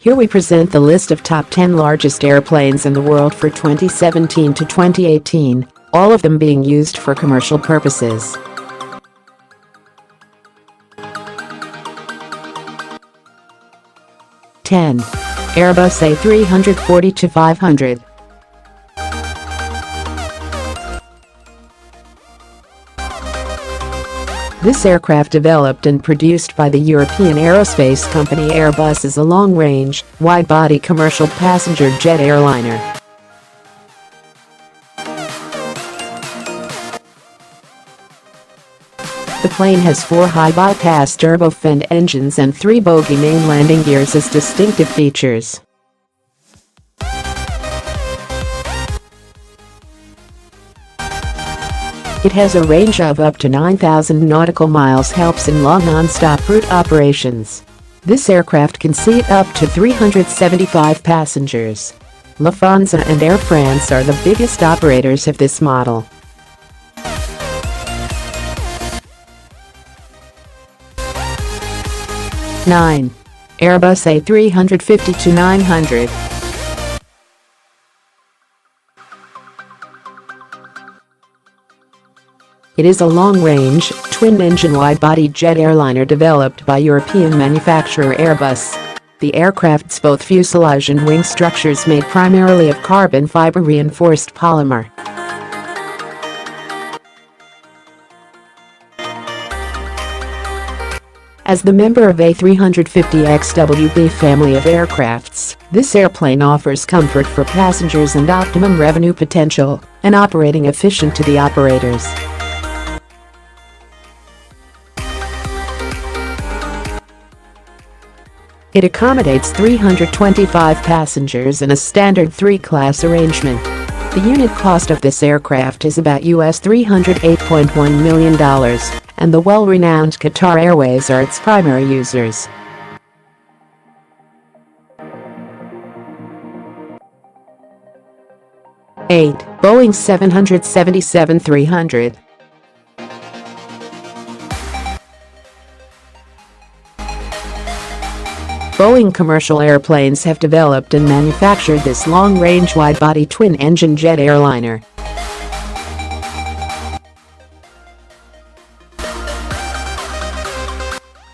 Here we present the list of top 10 largest airplanes in the world for 2017 to 2018, all of them being used for commercial purposes. (10) Airbus A340-500. This aircraft, developed and produced by the European aerospace company Airbus, is a long-range, wide-body commercial passenger jet airliner. The plane has 4 high-bypass turbofan engines and 3 bogie main landing gears as distinctive features. It has a range of up to 9,000 nautical miles, helps in long non-stop route operations. This aircraft can seat up to 375 passengers. Lufthansa and Air France are the biggest operators of this model. (9) Airbus A350-900. It is a long-range, twin-engine wide-body jet airliner developed by European manufacturer Airbus. The aircraft's both fuselage and wing structures made primarily of carbon fiber reinforced polymer. As the member of A350XWB family of aircrafts, this airplane offers comfort for passengers and optimum revenue potential, and operating efficient to the operators. It accommodates 325 passengers in a standard 3-class arrangement. The unit cost of this aircraft is about $308.1 million, and the well-renowned Qatar Airways are its primary users. (8) Boeing 777-300. Boeing commercial airplanes have developed and manufactured this long-range wide-body twin-engine jet airliner.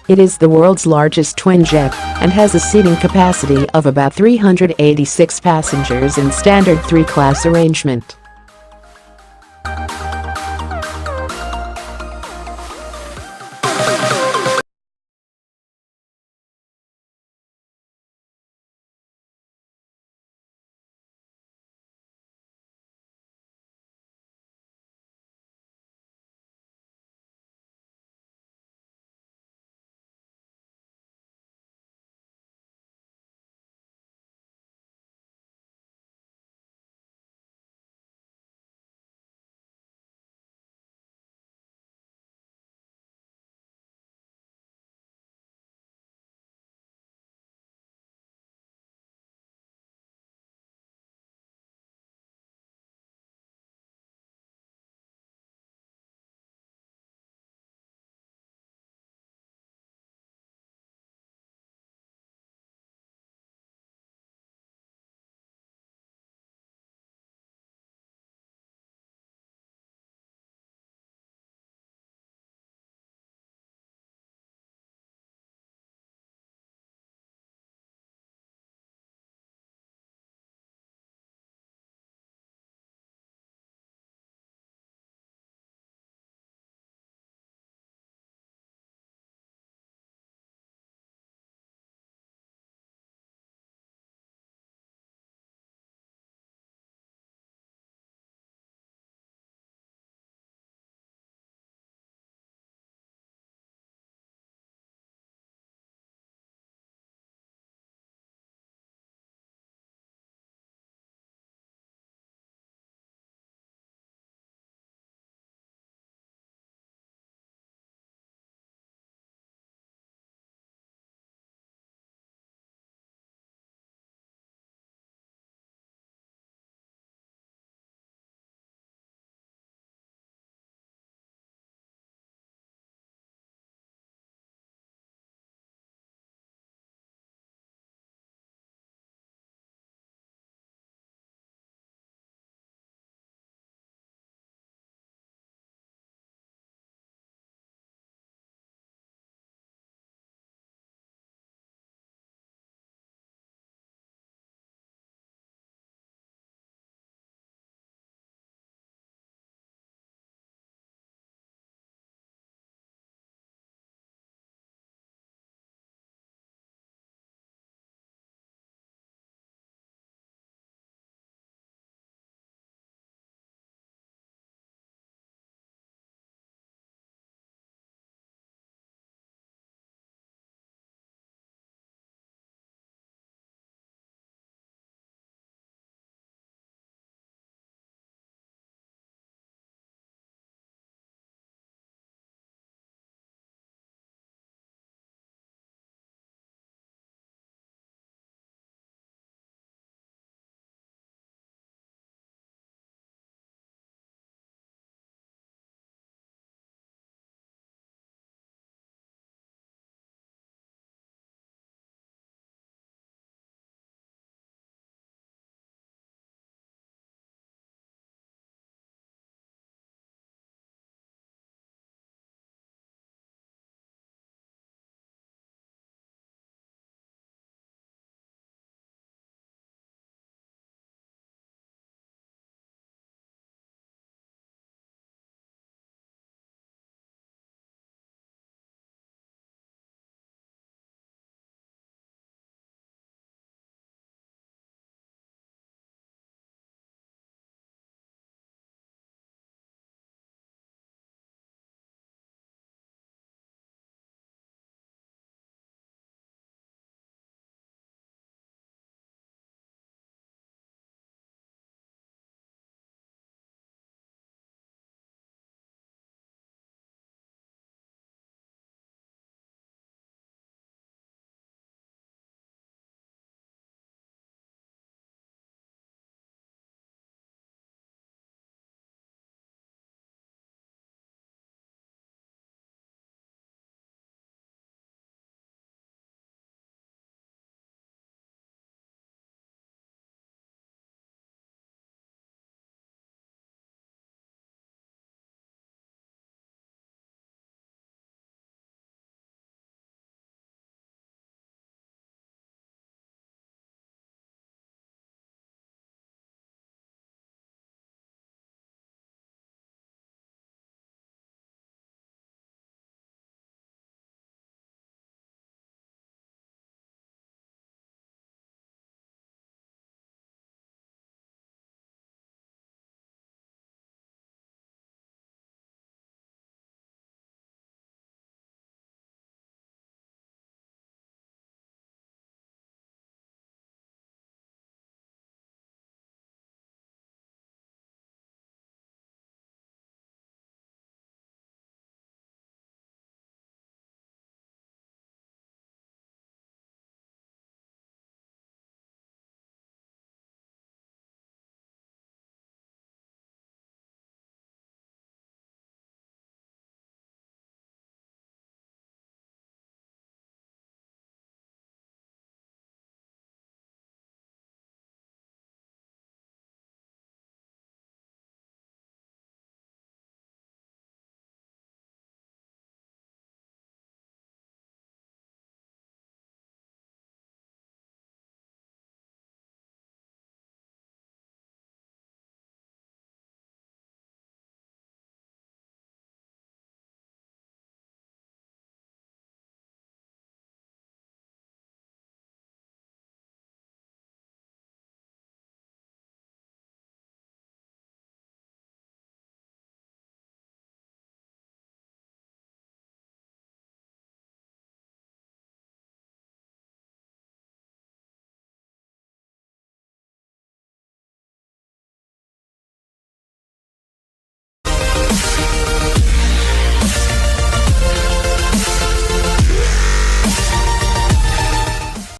It is the world's largest twin jet and has a seating capacity of about 386 passengers in standard 3-class arrangement.